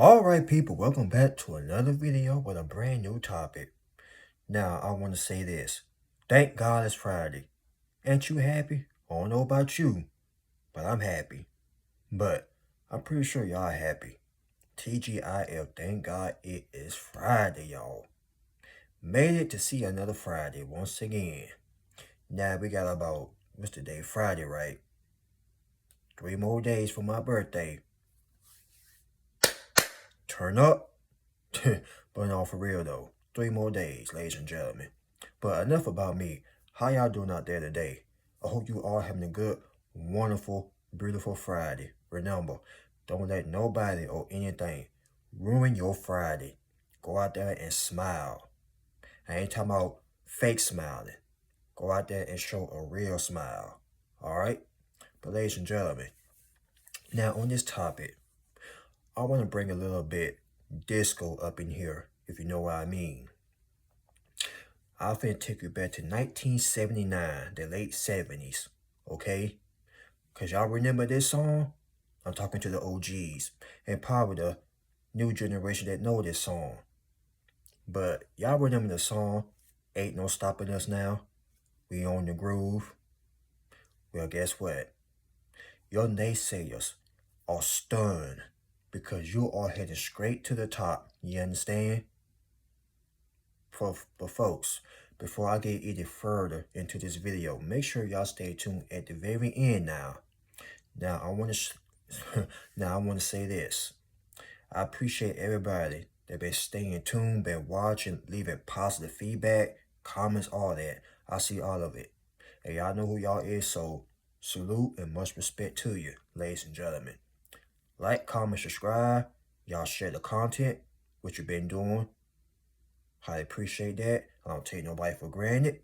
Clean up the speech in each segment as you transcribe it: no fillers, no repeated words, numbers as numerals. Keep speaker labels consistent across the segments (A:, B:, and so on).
A: Alright people, welcome back to another video with a brand new topic. Now I want to say this. Thank God it's Friday. Ain't you happy? I don't know about you, but I'm happy. But I'm pretty sure y'all happy. TGIF, thank God it is Friday, y'all. Made it to see another Friday once again. Now we got about, what's the day? Friday, right? 3 more days for my birthday. Turn up. But no, for real though. 3 more days, ladies and gentlemen. But enough about me. How y'all doing out there today? I hope you all having a good, wonderful, beautiful Friday. Remember, don't let nobody or anything ruin your Friday. Go out there and smile. I ain't talking about fake smiling. Go out there and show a real smile. Alright? But ladies and gentlemen, now on this topic, I want to bring a little bit disco up in here, if you know what I mean. I'll finna take you back to 1979, the late 70s, okay? Because y'all remember this song? I'm talking to the OGs, and probably the new generation that know this song. But y'all remember the song, Ain't No Stopping Us Now? We on the groove. Well, guess what? Your naysayers are stunned because you are heading straight to the top. You understand? But folks, before I get any further into this video, make sure y'all stay tuned at the very end now. Now I want to say this. I appreciate everybody that been staying tuned, been watching, leaving positive feedback, comments, all that. I see all of it. And y'all know who y'all is, so salute and much respect to you, ladies and gentlemen. Like, comment, subscribe. Y'all share the content, what you've been doing. I appreciate that. I don't take nobody for granted.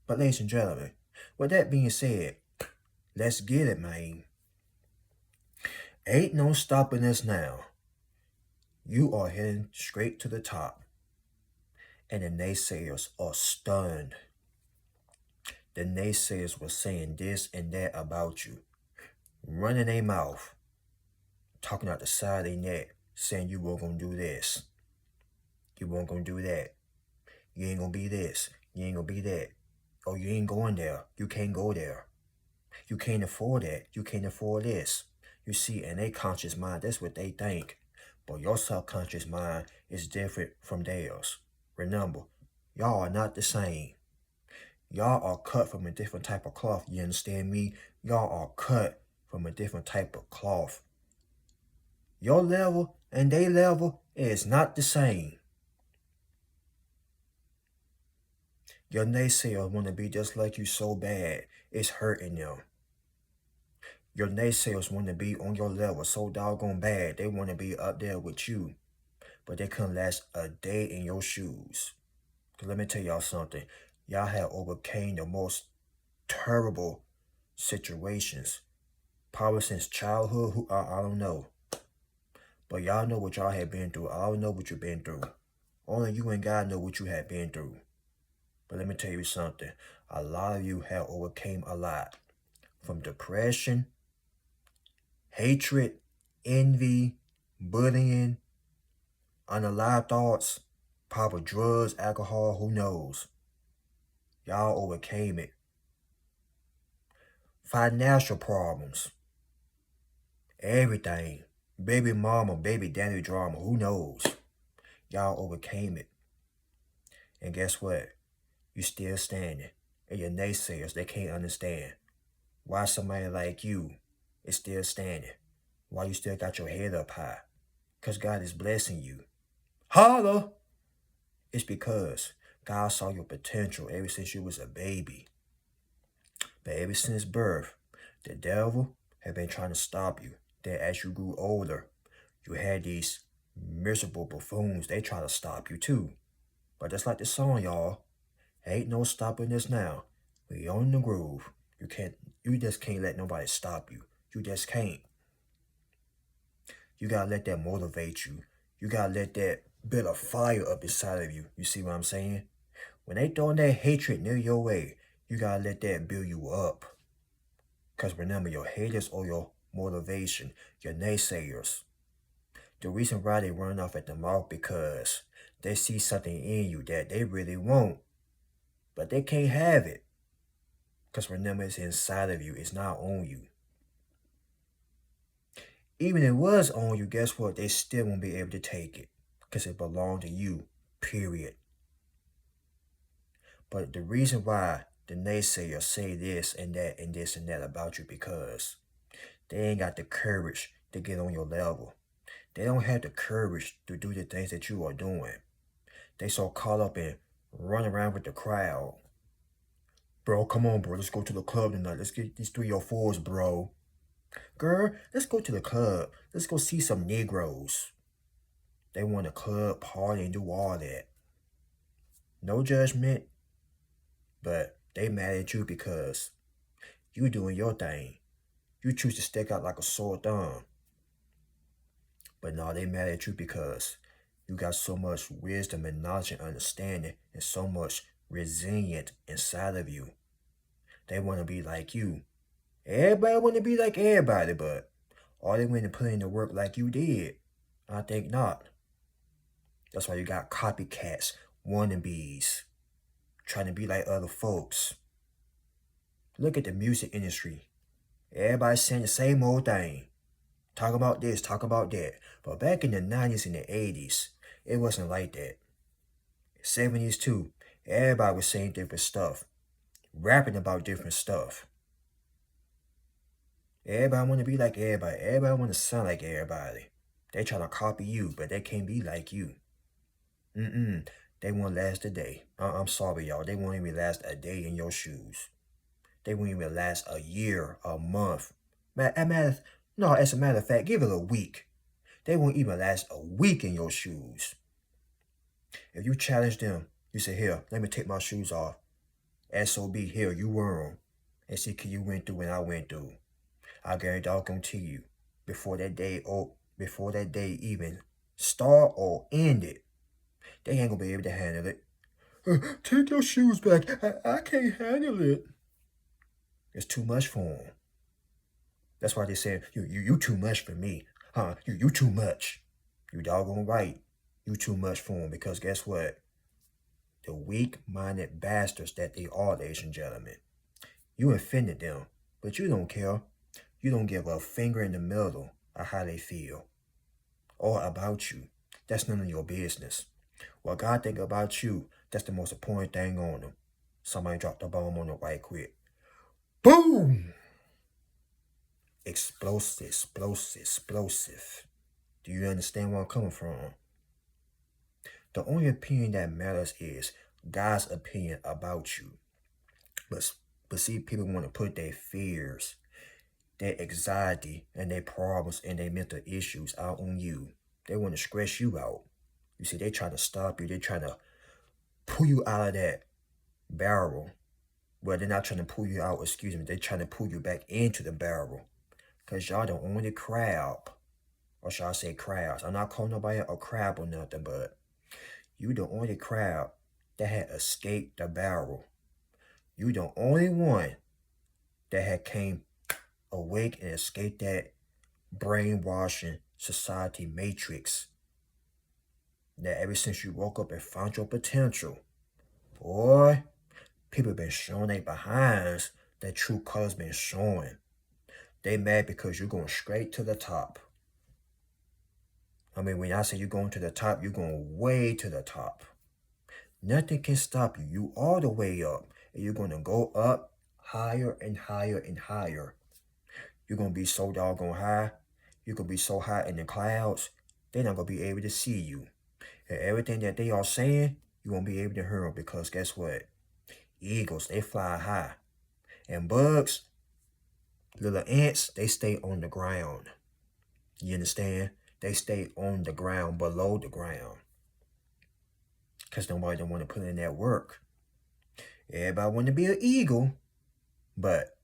A: But ladies and gentlemen, with that being said, let's get it, man. Ain't no stopping us now. You are heading straight to the top. And the naysayers are stunned. The naysayers were saying this and that about you. Running their mouth. Talking out the side of their neck. Saying you weren't going to do this. You weren't going to do that. You ain't going to be this. You ain't going to be that. Oh, you ain't going there. You can't go there. You can't afford that. You can't afford this. You see, in their conscious mind, that's what they think. But your subconscious mind is different from theirs. Remember, y'all are not the same. Y'all are cut from a different type of cloth. You understand me? Y'all are cut from a different type of cloth. Your level and their level is not the same. Your naysayers want to be just like you so bad, it's hurting them. Your naysayers want to be on your level so doggone bad, they want to be up there with you. But they couldn't last a day in your shoes. Because let me tell y'all something. Y'all have overcame the most terrible situations. Probably since childhood, I don't know. But y'all know what y'all have been through. I don't know what you've been through. Only you and God know what you have been through. But let me tell you something. A lot of you have overcame a lot. From depression, hatred, envy, bullying, unalive thoughts, probably drugs, alcohol, who knows. Y'all overcame it. Financial problems. Everything. Baby mama, baby daddy drama, who knows. Y'all overcame it. And guess what? You still standing. And your naysayers, they can't understand why somebody like you is still standing. Why you still got your head up high. Because God is blessing you. Holla! It's because God saw your potential ever since you was a baby. But ever since birth, the devil had been trying to stop you. That as you grew older, you had these miserable buffoons. They try to stop you too. But just like the song, y'all. Ain't no stopping us now. We on the groove. You just can't let nobody stop you. You just can't. You gotta let that motivate you. You gotta let that bit of fire up inside of you. You see what I'm saying? When they throwing that hatred near your way, you gotta let that build you up. Because remember, your haters or your motivation, your naysayers, The reason why they run off at the mouth because they see something in you that they really want, but they can't have it. Because remember, it's inside of you. It's not on you. Even if it was on you, guess what? They still won't be able to take it. Because it belonged to you. Period. But the reason why the naysayers say this and that and this and that about you because they ain't got the courage to get on your level. They don't have the courage to do the things that you are doing. They so caught up in run around with the crowd. Bro, come on, bro. Let's go to the club tonight. Let's get these 304s, bro. Girl, let's go to the club. Let's go see some Negroes. They want a club party and do all that. No judgment, but they mad at you because you doing your thing. You choose to stick out like a sore thumb. But no, they mad at you because you got so much wisdom and knowledge and understanding and so much resilient inside of you. They want to be like you. Everybody want to be like everybody, but are they willing to put in the work like you did? I think not. That's why you got copycats, wannabes, trying to be like other folks. Look at the music industry. Everybody's saying the same old thing. Talk about this, talk about that. But back in the 90s and the 80s, it wasn't like that. 70s too. Everybody was saying different stuff. Rapping about different stuff. Everybody want to be like everybody. Everybody want to sound like everybody. They try to copy you, but they can't be like you. They won't last a day. I'm sorry, y'all. They won't even last a day in your shoes. They won't even last a year, a month. As a matter of fact, give it a week. They won't even last a week in your shoes. If you challenge them, you say, here, let me take my shoes off. SOB, here, you wear them. And see, can you went through and I went through. I guarantee you, before that day even start or ended, they ain't gonna be able to handle it. Take your shoes back. I can't handle it. It's too much for them. That's why they say, you too much for me. Huh? You too much. You doggone right. You too much for them because guess what? The weak-minded bastards that they are, ladies and gentlemen. You offended them, but you don't care. You don't give a finger in the middle of how they feel or about you. That's none of your business. What God think about you, that's the most important thing on them. Somebody dropped the bomb on them right quick. Boom! Explosive. Do you understand where I'm coming from? The only opinion that matters is God's opinion about you. But see, people want to put their fears, their anxiety, and their problems and their mental issues out on you. They want to stress you out. You see, they trying to stop you. They trying to pull you out of that barrel. Well, they're not trying to pull you out, they're trying to pull you back into the barrel. Because y'all the only crab, or should I say crabs. I'm not calling nobody a crab or nothing, but you the only crab that had escaped the barrel. You the only one that had came awake and escaped that brainwashing society matrix. That ever since you woke up and found your potential, boy, people been showing their behinds, their true colors been showing. They mad because you're going straight to the top. I mean, when I say you're going to the top, you're going way to the top. Nothing can stop you. You all the way up. And you're going to go up higher and higher and higher. You're going to be so doggone high. You're going to be so high in the clouds, they're not going to be able to see you. And everything that they are saying, you won't be able to hear them because guess what? Eagles, they fly high. And bugs, little ants, they stay on the ground. You understand? They stay on the ground, below the ground. Because nobody don't want to put in that work. Everybody want to be an eagle, but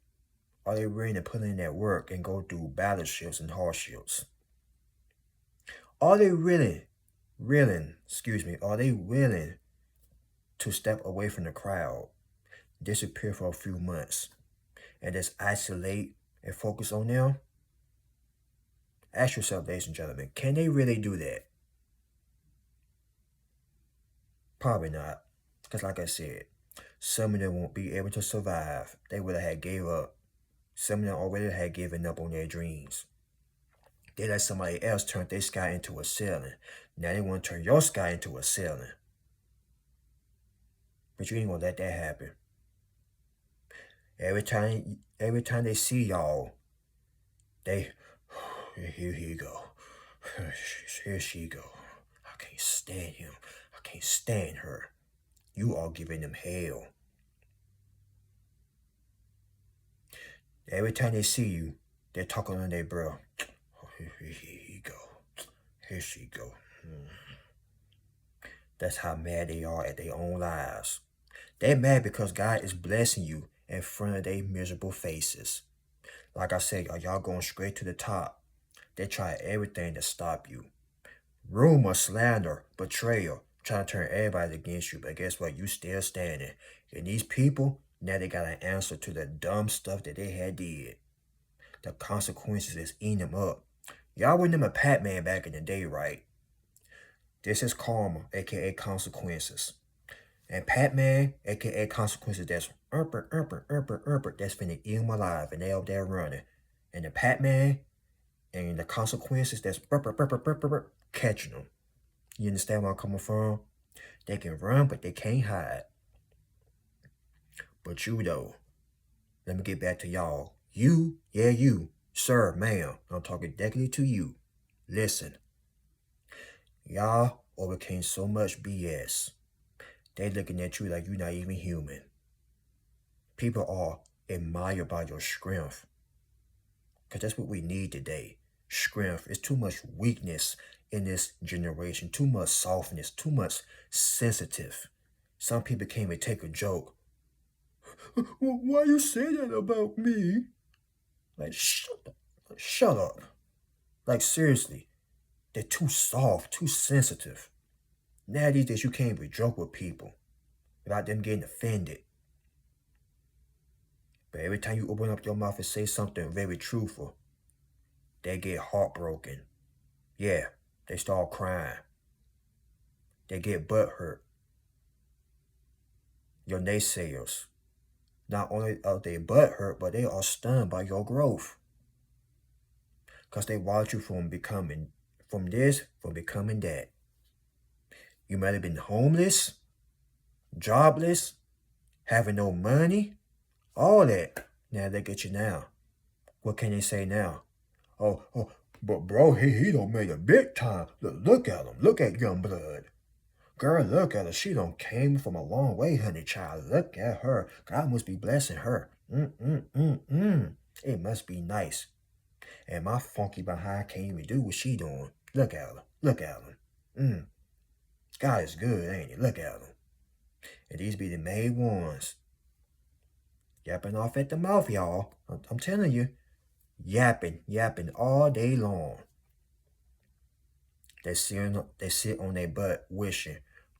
A: are they ready to put in that work and go through battleships and hardships? Are they willing to step away from the crowd, disappear for a few months, and just isolate and focus on them? Ask yourself, ladies and gentlemen, can they really do that? Probably not. Because like I said, some of them won't be able to survive. They would have had gave up. Some of them already had given up on their dreams. They let somebody else turn their sky into a ceiling. Now they want to turn your sky into a ceiling. But you ain't gonna let that happen. Every time they see y'all, they, here he go. Here she go. I can't stand him. I can't stand her. You are giving them hell. Every time they see you, they're talking on their breath. Oh, here he go. Here she go. That's how mad they are at their own lives. They're mad because God is blessing you in front of their miserable faces. Like I said, y'all going straight to the top. They try everything to stop you. Rumor, slander, betrayal, trying to turn everybody against you. But guess what? You still standing. And these people, now they got an answer to the dumb stuff that they had did. The consequences is eating them up. Y'all remember Pac-Man back in the day, right? This is karma, aka consequences. And Pac-Man, aka consequences, that's that's finna eat him alive, and they out there running. And the Pac-Man and the consequences, that's catching them. You understand where I'm coming from? They can run, but they can't hide. But you though, let me get back to y'all. You, yeah, you, sir, ma'am, I'm talking directly to you. Listen, y'all overcame so much BS. They looking at you like you're not even human. People are admired by your strength. Because that's what we need today. Strength. It's too much weakness in this generation. Too much softness. Too much sensitive. Some people can't even take a joke. Why you say that about me? Like, shut up. Shut up. Like, seriously. They're too soft, too sensitive. Now these days you can't even joke with people without them getting offended. But every time you open up your mouth and say something very truthful, they get heartbroken. Yeah, they start crying. They get butthurt. Your naysayers. Not only are they butthurt, but they are stunned by your growth. Because they watch you from becoming that. You might have been homeless, jobless, having no money, all that. Now look at you now. What can they say now? Oh, but bro, he don't make a big time. Look at him. Look at young blood. Girl, look at her. She done came from a long way, honey child. Look at her. God must be blessing her. It must be nice. And my funky behind can't even do what she doing. Look at her. Look at her. God is good, ain't he? Look at them. And these be the main ones. Yapping off at the mouth, y'all. I'm telling you. Yapping all day long. They sit on their butt wishing,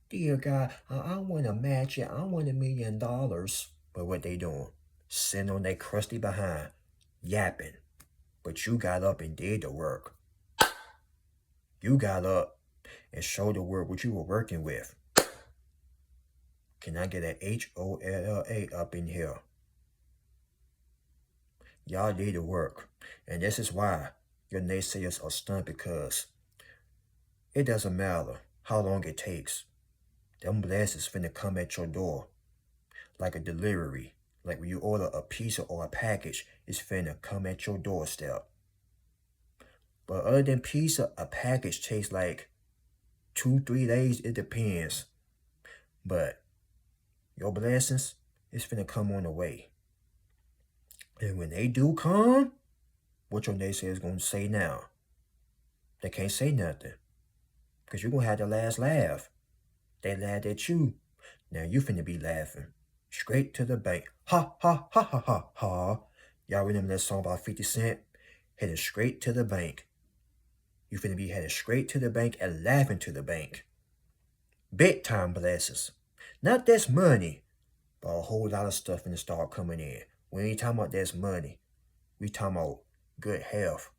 A: dear God, I want to match it. I want $1 million. But what they doing? Sitting on their crusty behind. Yapping. But you got up and did the work. You got up and show the world what you were working with. Can I get an HOLLA up in here? Y'all did the work. And this is why your naysayers are stunned, because it doesn't matter how long it takes. Them blessings finna come at your door. Like a delivery. Like when you order a pizza or a package, it's finna come at your doorstep. But other than pizza, a package takes like 2-3 days. It depends. But your blessings, it's finna come on the way. And when they do come, what your naysayers gonna say now? They can't say nothing. Because you're gonna have the last laugh. They laughed at you. Now you finna be laughing. Straight to the bank. Ha, ha, ha, ha, ha, ha. Y'all remember that song by 50 Cent? Headed straight to the bank. You finna be headed straight to the bank and laughing to the bank. Big time blessings. Not this money, but a whole lot of stuff finna start coming in. We ain't talking about this money. We talking about good health.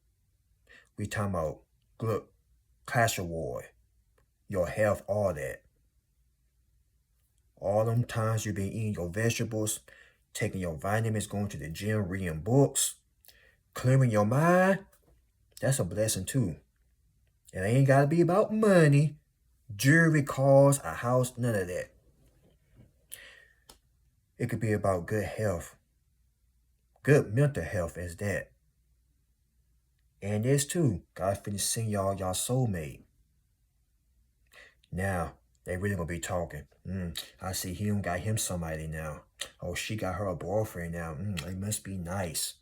A: We talking about good class award, your health, all that. All them times you've been eating your vegetables, taking your vitamins, going to the gym, reading books, clearing your mind, that's a blessing too. It ain't got to be about money, jewelry, cars, a house, none of that. It could be about good health, good mental health as that. And this too, God finna send y'all soulmate. Now, they really gonna be talking. I see him got him somebody now. Oh, she got her a boyfriend now. It must be nice.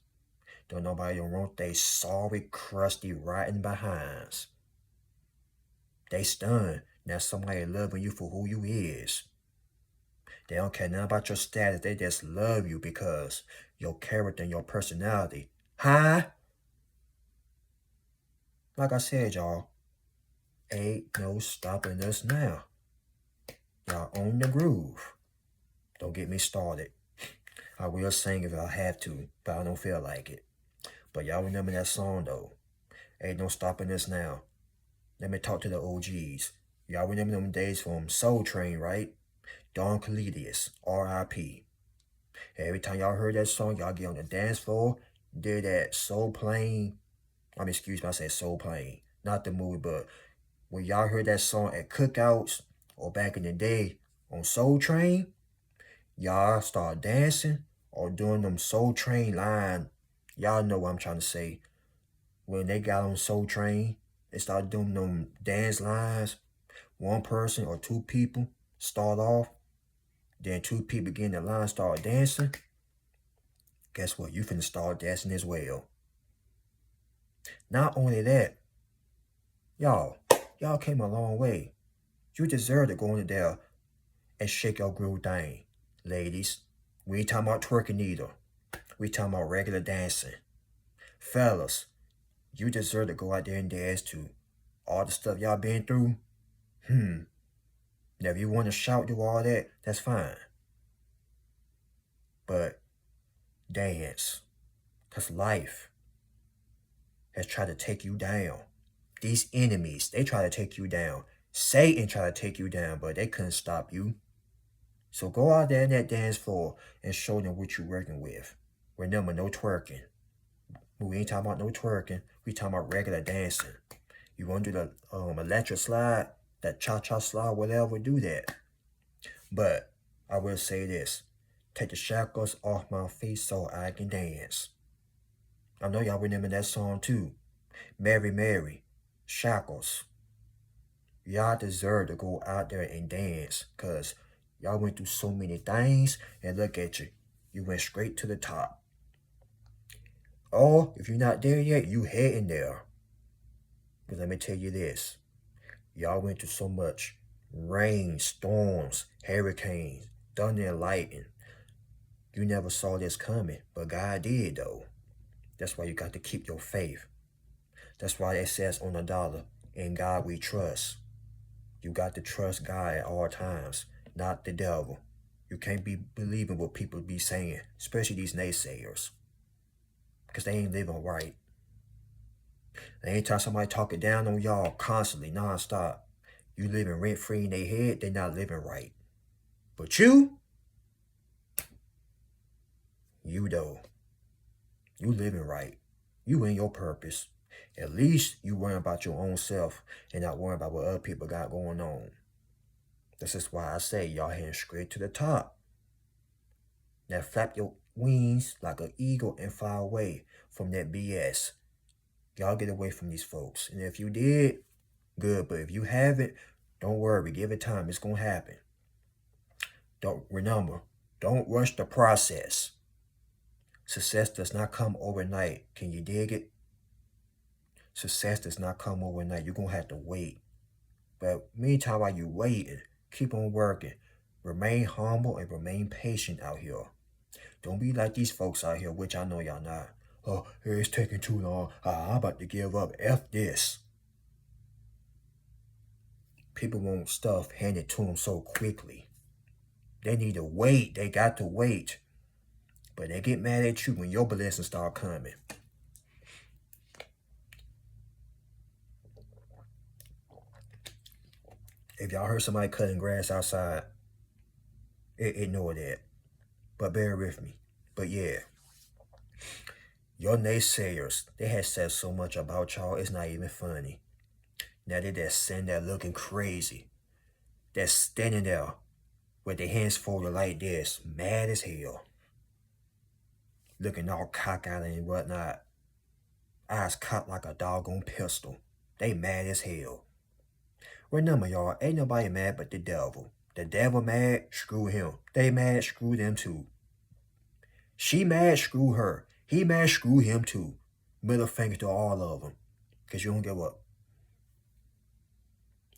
A: Don't nobody want they sorry, crusty, rotten behinds. They stunned. Now somebody loving you for who you is. They don't care nothing about your status. They just love you because your character and your personality. Huh? Like I said, y'all, ain't no stopping us now. Y'all own the groove. Don't get me started. I will sing if I have to, but I don't feel like it. But y'all remember that song though. Ain't no stopping us now. Let me talk to the OGs. Y'all remember them days from Soul Train, right? Don Calidius, R.I.P. Every time y'all heard that song, y'all get on the dance floor, did that Soul Plane. Excuse me, I said Soul Plane. Not the movie, but when y'all heard that song at cookouts or back in the day on Soul Train, y'all start dancing or doing them Soul Train line. Y'all know what I'm trying to say. When they got on Soul Train, they started doing them dance lines. One person or two people start off. Then two people get in the line, start dancing. Guess what? You finna start dancing as well. Not only that, y'all came a long way. You deserve to go in there and shake your groove thing. Ladies, we ain't talking about twerking either. We talking about regular dancing. Fellas, you deserve to go out there and dance too. All the stuff y'all been through. Now if you want to shout, do all that, that's fine. But dance. Because life has tried to take you down. These enemies, they try to take you down. Satan tried to take you down, but they couldn't stop you. So go out there in that dance floor and show them what you're working with. Remember, no twerking. We ain't talking about no twerking. We talking about regular dancing. You want to do the electric slide, that cha-cha slide, whatever, do that. But I will say this. Take the shackles off my feet so I can dance. I know y'all remember that song too. Mary, Mary, shackles. Y'all deserve to go out there and dance because y'all went through so many things and look at you. You went straight to the top. Or if you're not there yet, you heading there. Because let me tell you this. Y'all went through so much rain, storms, hurricanes, thunder and lightning. You never saw this coming, but God did though. That's why you got to keep your faith. That's why it says on the dollar, in God we trust. You got to trust God at all times, not the devil. You can't be believing what people be saying, especially these naysayers. Because they ain't living right. Anytime somebody talking down on y'all constantly, nonstop, you living rent-free in their head, they not living right. But you though, you living right. You in your purpose. At least you worrying about your own self and not worrying about what other people got going on. This is why I say y'all heading straight to the top. Now flap your wings like an eagle and fly away from that BS. Y'all get away from these folks. And if you did, good. But if you haven't, don't worry. Give it time. It's going to happen. Remember, don't rush the process. Success does not come overnight. Can you dig it? Success does not come overnight. You're going to have to wait. But meantime, while you're waiting, keep on working. Remain humble and remain patient out here. Don't be like these folks out here, which I know y'all not. Oh, it's taking too long. I'm about to give up. F this. People want stuff handed to them so quickly. They need to wait. They got to wait. But they get mad at you when your blessings start coming. If y'all heard somebody cutting grass outside, ignore that. But bear with me. But yeah, your naysayers, they had said so much about y'all, it's not even funny. Now they just sitting there looking crazy. They're standing there with their hands folded like this, mad as hell. Looking all cockeyed and whatnot. Eyes cocked like a doggone pistol. They mad as hell. Remember, y'all, ain't nobody mad but the devil. The devil mad, screw him. They mad, screw them too. She mad, screw her. He mad, screw him too. Middle finger to all of them. Because you don't give up.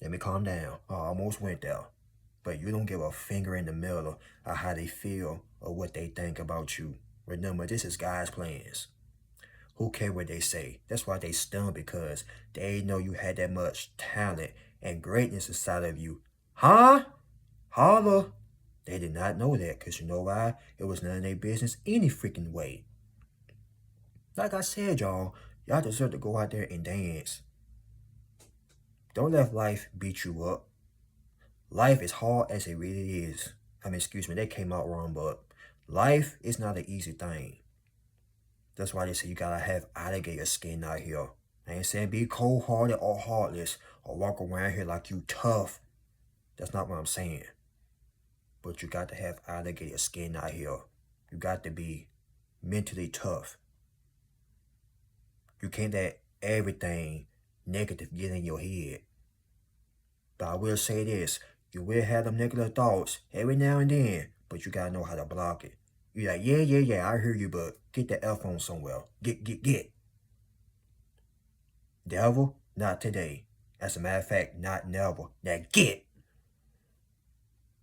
A: Let me calm down. I almost went there. But you don't give a finger in the middle of how they feel or what they think about you. Remember, this is God's plans. Who care what they say? That's why they stunned, because they know you had that much talent and greatness inside of you. Huh? Holla. They did not know that, because you know why? It was none of their business any freaking way. Like I said, y'all deserve to go out there and dance. Don't let life beat you up. Life is hard as it really is. Excuse me, that came out wrong, but life is not an easy thing. That's why they say you gotta have alligator skin out here. I ain't saying be cold-hearted or heartless or walk around here like you tough. That's not what I'm saying. But you got to have alligator skin out here. You got to be mentally tough. You can't let everything negative get in your head. But I will say this. You will have them negative thoughts every now and then, but you gotta know how to block it. You're like, yeah, I hear you, but get the F on somewhere. Get. Devil, not today. As a matter of fact, not never. Now get.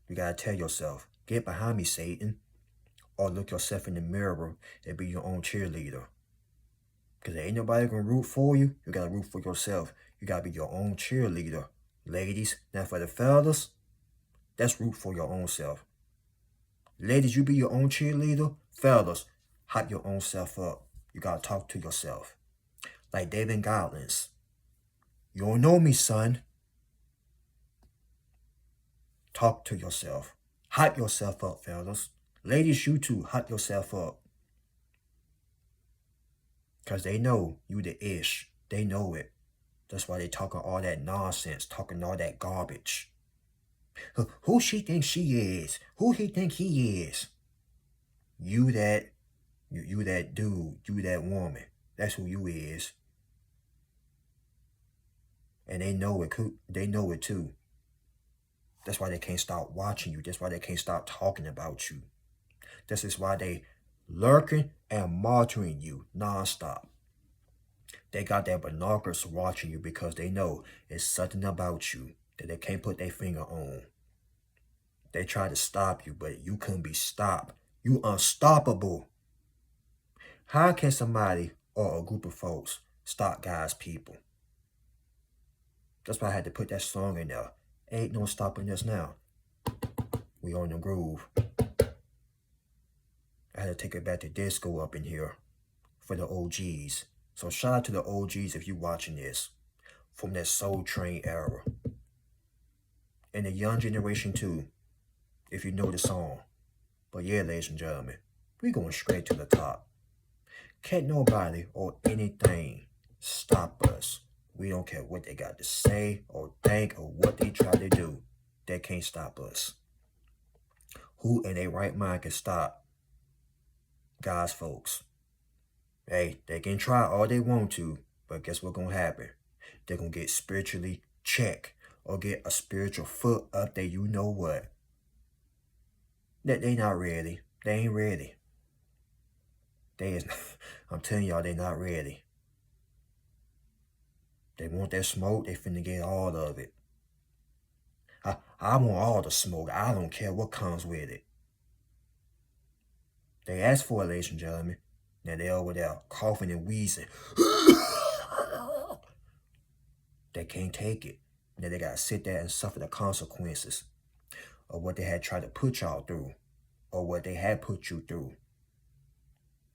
A: You gotta tell yourself, get behind me, Satan. Or look yourself in the mirror and be your own cheerleader. Because ain't nobody gonna root for you. You gotta root for yourself. You gotta be your own cheerleader. Ladies, now for the fellas, that's root for your own self. Ladies, you be your own cheerleader. Fellas, hype your own self up. You gotta talk to yourself. Like David Godlins. You don't know me, son. Talk to yourself. Hype yourself up, fellas. Ladies, you too, hype yourself up. Because they know you the ish. They know it. That's why they talking all that nonsense, talking all that garbage. Who she thinks she is? Who he think he is? You that dude, you that woman. That's who you is. And they know it. They know it too. That's why they can't stop watching you. That's why they can't stop talking about you. This is why they lurking and monitoring you nonstop. They got their binoculars watching you because they know it's something about you that they can't put their finger on. They try to stop you, but you couldn't be stopped. You unstoppable. How can somebody or a group of folks stop God's people? That's why I had to put that song in there. Ain't no stopping us now. We on the groove. I had to take it back to disco up in here for the OGs. So shout out to the OGs if you watching this from that Soul Train era. And the young generation too, if you know the song. But yeah, ladies and gentlemen, we going straight to the top. Can't nobody or anything stop us. We don't care what they got to say or think or what they try to do. They can't stop us. Who in their right mind can stop God's folks? Hey, they can try all they want to, but guess what's going to happen? They're going to get spiritually checked or get a spiritual foot up there, you know what. That they not ready. They ain't ready. I'm telling y'all, they not ready. They want that smoke, they finna get all of it. I want all the smoke. I don't care what comes with it. They asked for it, ladies and gentlemen. Now they over there coughing and wheezing. They can't take it. Now they gotta sit there and suffer the consequences of what they had tried to put y'all through or what they had put you through.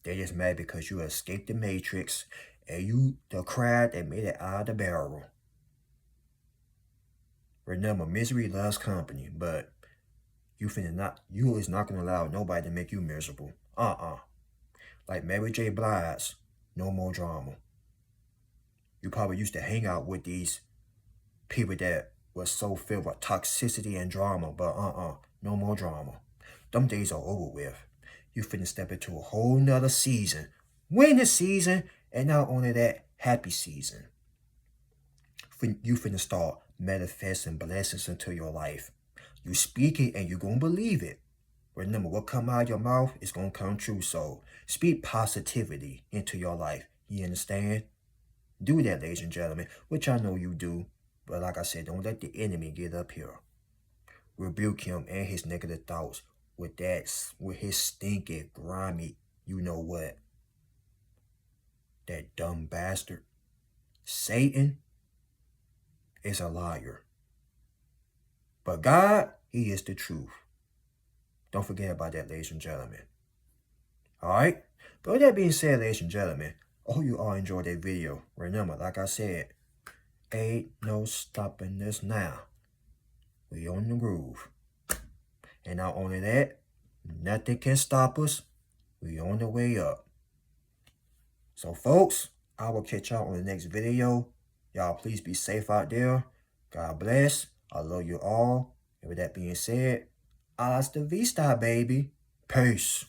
A: They just mad because you escaped the matrix and you the crab that made it out of the barrel. Remember, misery loves company, but you is not gonna allow nobody to make you miserable. Like Mary J. Blige, no more drama. You probably used to hang out with these people that was so filled with toxicity and drama, but no more drama. Them days are over with. You finna step into a whole nother season. Winning season, and not only that, happy season. You finna start manifesting blessings into your life. You speak it and you gonna believe it. Remember, what come out of your mouth is gonna come true. So speak positivity into your life. You understand? Do that, ladies and gentlemen, which I know you do. But like I said, don't let the enemy get up here. Rebuke him and his negative thoughts with his stinking, grimy, you know what? That dumb bastard. Satan is a liar. But God, he is the truth. Don't forget about that, ladies and gentlemen. Alright? But with that being said, ladies and gentlemen, I hope you all enjoyed that video. Remember, like I said, ain't no stopping us now. We on the groove. And not only that, nothing can stop us. We on the way up. So folks, I will catch y'all on the next video. Y'all please be safe out there. God bless. I love you all. And with that being said, hasta vista, baby. Peace.